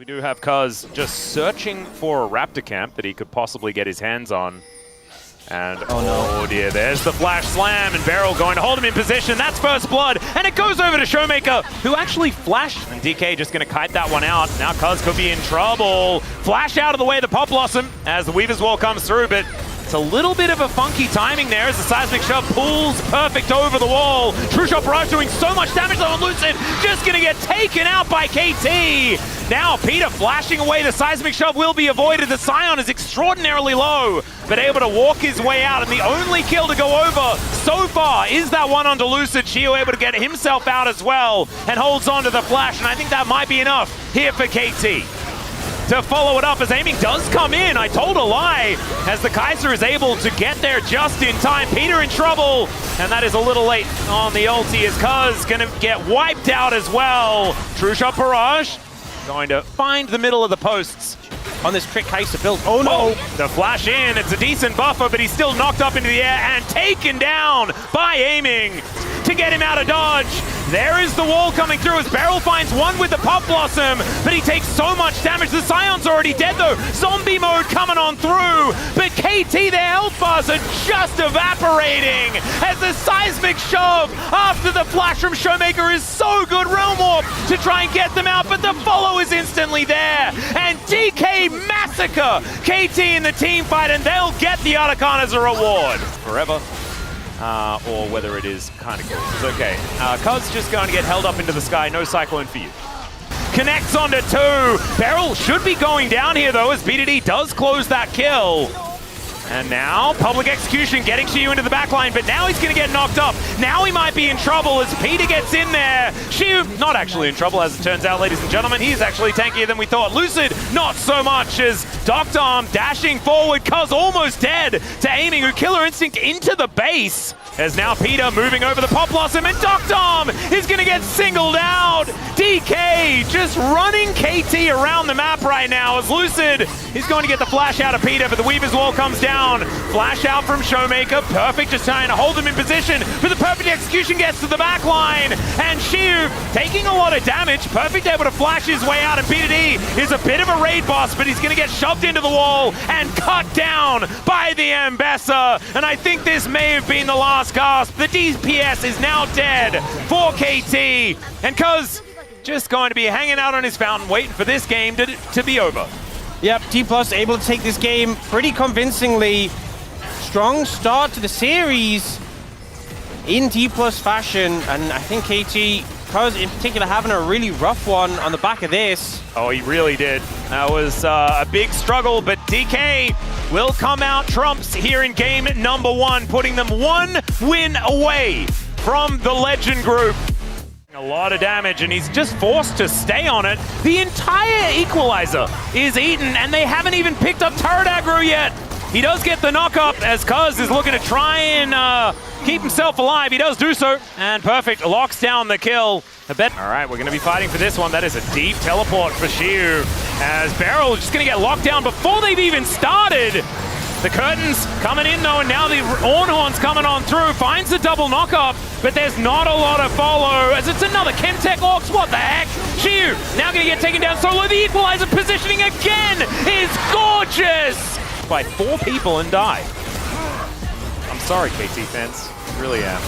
We do have Cuz just searching for a Raptor camp that he could possibly get his hands on. And oh dear, there's the flash slam, and Beryl going to hold him in position. That's first blood, and it goes over to Showmaker, who actually flashed. And DK just going to kite that one out. Now Cuz could be in trouble. Flash out of the way of the Pop Blossom as the Weaver's Wall comes through, but it's a little bit of a funky timing there as the Seismic Shove pulls perfect over the wall. True Shot Barrage doing so much damage though on Lucid, just going to get taken out by KT. Now Peter flashing away, the Seismic Shove will be avoided. The Scion is extraordinarily low, but able to walk his way out, and the only kill to go over so far is that one onto Lucid. Shio able to get himself out as well, and holds on to the flash, and I think that might be enough here for KT to follow it up as aiming does come in. I told a lie as the Kaiser is able to get there just in time. Peter in trouble, and that is a little late on the ulti as Cuz gonna get wiped out as well. True Shot Barrage going to find the middle of the posts on this trick Kaiser build. Oh no! The flash in, it's a decent buffer, but he's still knocked up into the air and taken down by aiming to get him out of dodge. There is the wall coming through as Beryl finds one with the Pop Blossom, but he takes so much damage. The Scion's already dead though. Zombie mode coming on through, but KT, their health bars are just evaporating as the Seismic Shove after the flash from Showmaker is so good. Realm Warp to try and get them out, but the follow is instantly there, and DK massacre KT in the team fight, and they'll get the Otacon as a reward. Forever. Or whether it is kind of cool. It's okay. Cuz just going to get held up into the sky. No Cyclone for you. Connects onto two. Beryl should be going down here though as BDD does close that kill. And now, public execution getting Shiyu into the backline, but now he's going to get knocked up. Now he might be in trouble as Peter gets in there. Shiyu, not actually in trouble as it turns out, ladies and gentlemen. He's actually tankier than we thought. Lucid, not so much as Dr. Arm dashing forward. Cuz almost dead to aiming, who Killer Instinct into the base. As now Peter moving over the Pop Blossom, and Dr. Arm is going to get singled out. DK just running KT around the map right now as Lucid is going to get the flash out of Peter, but the Weaver's Wall comes down. Flash out from Showmaker, perfect, just trying to hold him in position, but the perfect execution gets to the back line, and Shiyu taking a lot of damage, perfect able to flash his way out, and BDD is a bit of a raid boss, but he's going to get shoved into the wall and cut down by the Ambessa, and I think this may have been the last gasp. The DPS is now dead for KT, and Cuz just going to be hanging out on his fountain, waiting for this game to be over. Yep, Dplus able to take this game pretty convincingly. Strong start to the series in Dplus fashion, and I think KT, Cuz in particular, having a really rough one on the back of this. Oh, he really did. That was a big struggle, but DK will come out trumps here in game number one, putting them one win away from the Legend Group. A lot of damage, and he's just forced to stay on it. The entire equalizer is eaten, and they haven't even picked up turret aggro yet. He does get the knock up as Cuz is looking to try and keep himself alive. He does do so, and perfect, locks down the kill. All right, we're going to be fighting for this one. That is a deep teleport for Shiyu as Beryl is just going to get locked down before they've even started. The curtains coming in though, and now the Ornhorn's coming on through, finds the double knock-up, but there's not a lot of follow, as it's another Chemtech Orcs, what the heck? Shiyu now gonna get taken down solo, the equalizer positioning again is gorgeous! By 4 people and die. I'm sorry, KT fans, really am.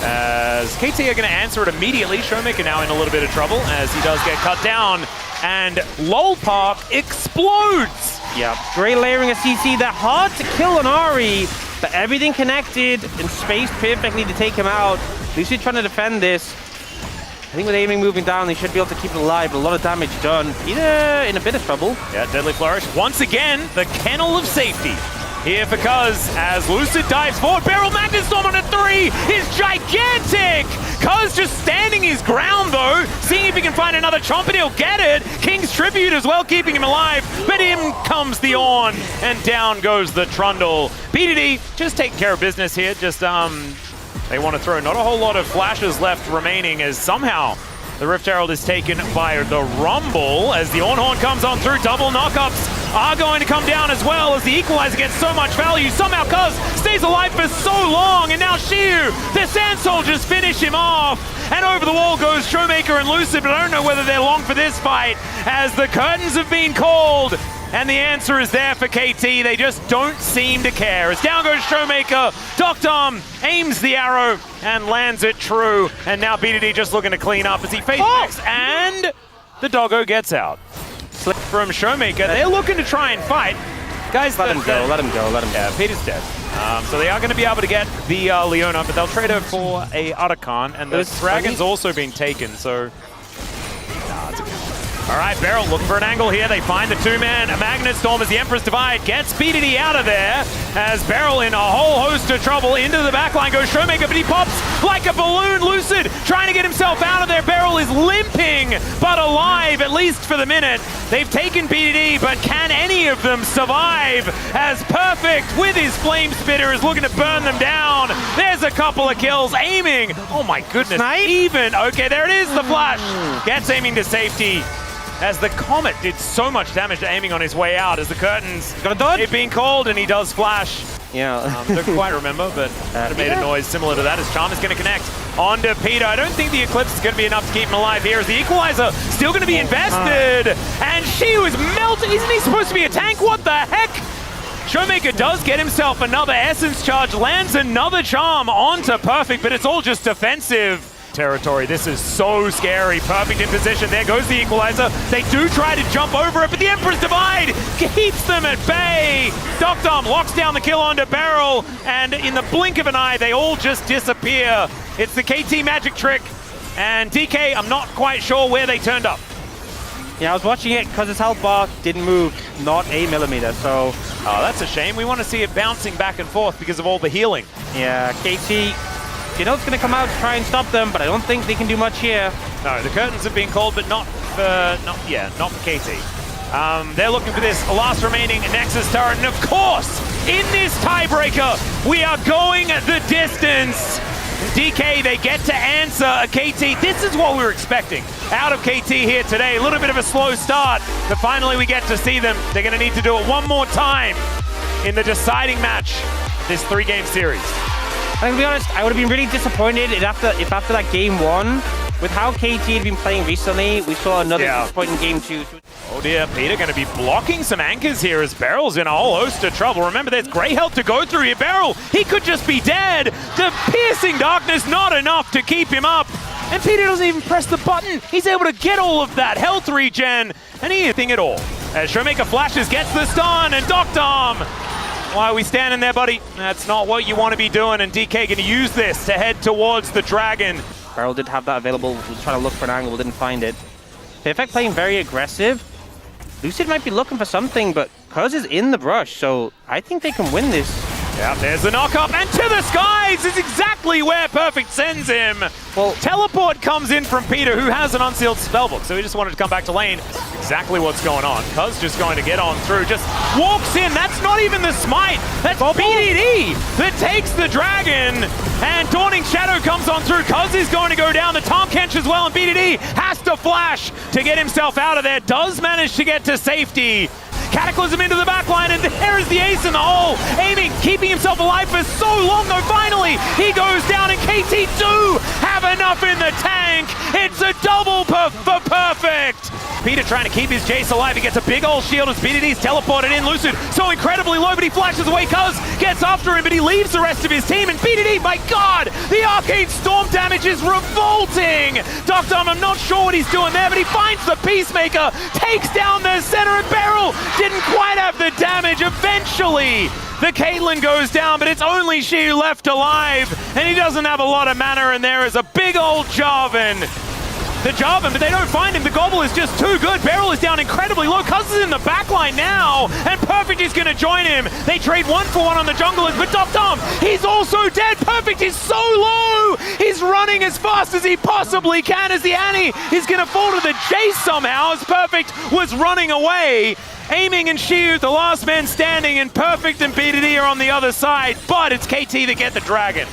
As KT are gonna answer it immediately, Showmaker now in a little bit of trouble, as he does get cut down, and LOL Park explodes! Yeah, great layering of CC. They're hard to kill on Ari, but everything connected and spaced perfectly to take him out. Lucid trying to defend this. I think with aiming moving down, they should be able to keep it alive, but a lot of damage done. Peter in a bit of trouble. Yeah, Deadly Flourish. Once again, the kennel of safety here for Cuz as Lucid dives forward. Beryl Magnus Storm on a 3 is gigantic! Cuz just standing his ground though, seeing if he can find another chomp and he'll get it. King's Tribute as well, keeping him alive, but in comes the Ornn, and down goes the Trundle. BDD just taking care of business here, just they want to throw not a whole lot of flashes left remaining as somehow the Rift Herald is taken by the Rumble as the Ornhorn comes on through, double knockups are going to come down as well as the equalizer gets so much value. Somehow Cuz stays alive for so long, and now Shiu, the Sand Soldiers finish him off. And over the wall goes Showmaker and Lucid, but I don't know whether they're long for this fight as the curtains have been called. And the answer is there for KT. They just don't seem to care. As down goes Showmaker, Doctom aims the arrow and lands it true. And now BDD just looking to clean up as he face backs, and the doggo gets out. Slip from Showmaker. They're looking to try and fight. Guys, let him go. Yeah, Peter's dead. So they are going to be able to get the Leona, but they'll trade her for a Arakan, and the Dragon's also been taken, so... it's okay. All right, Beryl looking for an angle here. They find the two-man Magnet Storm as the Emperor's Divide gets BDD out of there as Beryl in a whole host of trouble. Into the backline goes Showmaker, but he pops like a balloon. Lucid trying to get himself out of there. Beryl is limping, but alive, at least for the minute. They've taken BDD, but can any of them survive? As Perfect with his Flame Spitter is looking to burn them down. There's a couple of kills. Aiming. Oh my goodness. Snipe? Even. Okay, there it is, the flash. Gets aiming to safety. As the Comet did so much damage to aiming on his way out as the curtains. Got a dodge? They've been called and he does flash. Yeah. Don't quite remember, but it made a noise similar to that as Charm is going to connect onto Peter. I don't think the Eclipse is going to be enough to keep him alive here as the Equalizer still going to be invested. And she was melted. Isn't he supposed to be a tank? What the heck? Showmaker does get himself another Essence Charge, lands another Charm onto Perfect, but it's all just defensive territory. This is so scary. Perfect in position. There goes the Equalizer. They do try to jump over it, but the Emperor's Divide keeps them at bay. Doctom locks down the kill onto Beryl, and in the blink of an eye, they all just disappear. It's the KT magic trick, and DK, I'm not quite sure where they turned up. Yeah, I was watching it because his health bar didn't move, not a millimeter, so... Oh, that's a shame. We want to see it bouncing back and forth because of all the healing. Yeah, KT... You know it's going to come out to try and stop them, but I don't think they can do much here. No, the curtains have been called, but not for KT. They're looking for this last remaining Nexus turret, and of course, in this tiebreaker, we are going the distance. DK, they get to answer a KT. This is what we were expecting out of KT here today. A little bit of a slow start, but finally we get to see them. They're going to need to do it one more time in the deciding match of this 3-game series. I'm gonna be honest, I would have been really disappointed if after that game 1, with how KT had been playing recently, we saw another disappointing game 2. Oh dear, Peter going to be blocking some anchors here as Beryl's in a whole host of trouble. Remember, there's great health to go through here. Beryl, he could just be dead. The piercing darkness, not enough to keep him up. And Peter doesn't even press the button. He's able to get all of that health regen and anything at all. As Showmaker flashes, gets the stun, and Doctom. Why are we standing there, buddy? That's not what you want to be doing, and DK going to use this to head towards the Dragon. Beryl did have that available, was trying to look for an angle, didn't find it. Perfect playing very aggressive. Lucid might be looking for something, but Cuz is in the brush, so I think they can win this. Yeah, there's the knock-up, and to the skies is exactly where Perfect sends him. Well, teleport comes in from Peter, who has an unsealed spellbook, so he just wanted to come back to lane. Exactly what's going on. Cuz just going to get on through, just walks in. That's not even the smite. That's BDD that takes the Dragon, and Dawning Shadow comes on through. Cuz is going to go down. The Tom Kench as well, and BDD has to flash to get himself out of there. Does manage to get to safety. Cataclysm into the backline, and there is the ace in the hole. Aiming, keeping himself alive for so long, though finally he goes down, and KT do have enough in the tank. It's a double for Perfect. Peter trying to keep his Jace alive. He gets a big old shield as BDD's teleported in. Lucid so incredibly low, but he flashes away. Cuz gets after him, but he leaves the rest of his team. And BDD, my God, the Arcane Storm damage is revolting. Doctom, I'm not sure what he's doing there, but he finds the Peacemaker, takes down the center, and Beryl didn't quite have the damage. Eventually, the Caitlyn goes down, but it's only she left alive, and he doesn't have a lot of mana, and there is a big old Jarvan. The Jarvan, but they don't find him. The Gobble is just too good. Beryl is down incredibly low. Cuz is in the backline now, and Perfect is going to join him. They trade 1-for-1 on the junglers, but Doctom, he's also dead. Perfect is so low. He's running as fast as he possibly can as the Annie is going to fall to the chase somehow as Perfect was running away. Aiming and Shiu, the last man standing, and Perfect and BDD are on the other side, but it's KT that get the Dragon.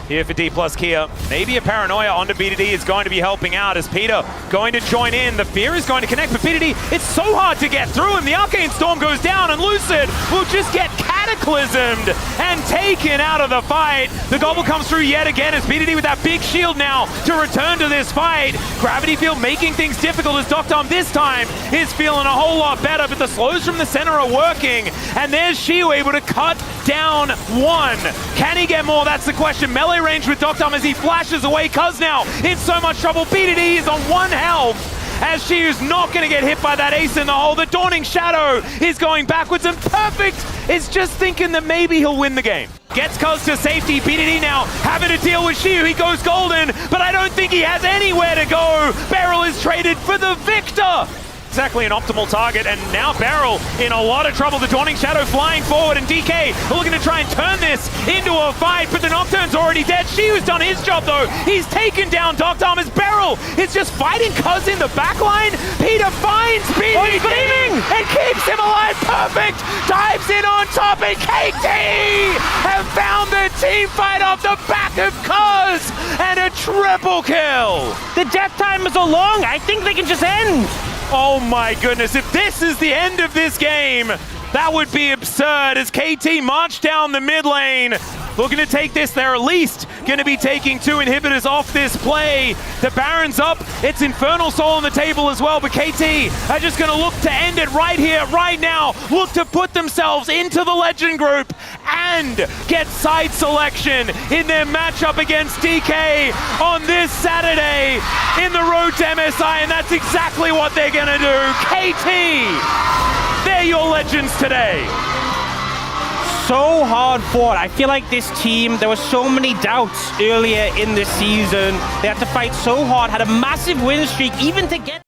here for Dplus Kia. Maybe a paranoia onto BDD is going to be helping out as Peter going to join in. The fear is going to connect, but BDD, it's so hard to get through him. The Arcane Storm goes down and Lucid will just get cataclysmed and taken out of the fight. The Gobble comes through yet again as BDD with that big shield now to return to this fight. Gravity Field making things difficult as Doctom this time is feeling a whole lot better, but the slows from the center are working. And there's Shiu able to cut down one. Can he get more? That's the question. Melee range with Doctom as he flashes away. Cuz now in so much trouble. BDD is on 1 health as Shiu's not going to get hit by that ace in the hole. The Dawning Shadow is going backwards, and Perfect is just thinking that maybe he'll win the game. Gets Cuz to safety. BDD now having to deal with Shiu. He goes golden, but I don't think he has anywhere to go. Beryl is traded for the victor. Exactly an optimal target, and now Beryl in a lot of trouble. The Dawning Shadow flying forward, and DK looking to try and turn this into a fight, but the Nocturne's already dead. Shiu's done his job though. He's taken down Doctom as Beryl is just fighting Cuz in the backline. Peter finds BDD and keeps him alive. Perfect dives in on top, and KT have found the team fight off the back of Cuz and a triple kill. The death timers are long. I think they can just end. Oh my goodness, if this is the end of this game, that would be absurd as KT march down the mid lane. Looking to take this, they're at least going to be taking 2 inhibitors off this play. The Baron's up, it's Infernal Soul on the table as well, but KT are just going to look to end it right here, right now. Look to put themselves into the Legend group and get side selection in their matchup against DK on this Saturday in the road to MSI, and that's exactly what they're going to do. KT, they're your Legends today. So hard fought. I feel like this team, there were so many doubts earlier in the season. They had to fight so hard, had a massive win streak even to get